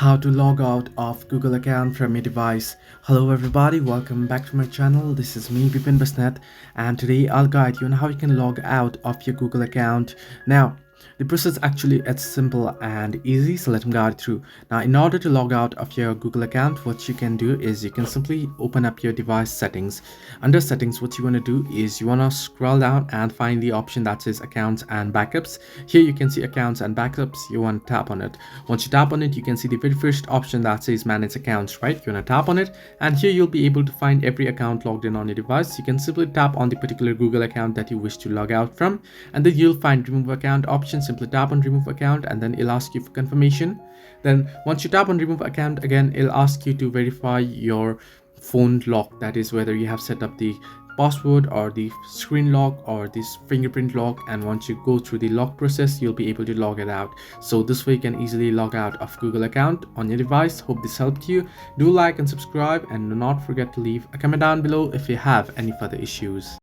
How to log out of Google account from your device. Hello everybody, welcome back to my channel. This is me Bipin Basnet, and today I'll guide you on how you can log out of your Google account. Now the process actually it's simple and easy, so let me guide through. Now in order to log out of your Google account, what you can do is you can simply open up your device settings. Under settings, what you want to do is you want to scroll down and find the option that says accounts and backups. Here you can see accounts and backups. You want to tap on it. Once you tap on it, you can see the very first option that says manage accounts, right? You want to tap on it, and here you'll be able to find every account logged in on your device. You can simply tap on the particular Google account that you wish to log out from, and then you'll find remove account option. Simply tap on remove account, and then it'll ask you for confirmation. Then once you tap on remove account again, it'll ask you to verify your phone lock, that is whether you have set up the password or the screen lock or this fingerprint lock, and once you go through the lock process, you'll be able to log it out. So this way you can easily log out of Google account on your device. Hope this helped you. Do like and subscribe, and do not forget to leave a comment down below if you have any further issues.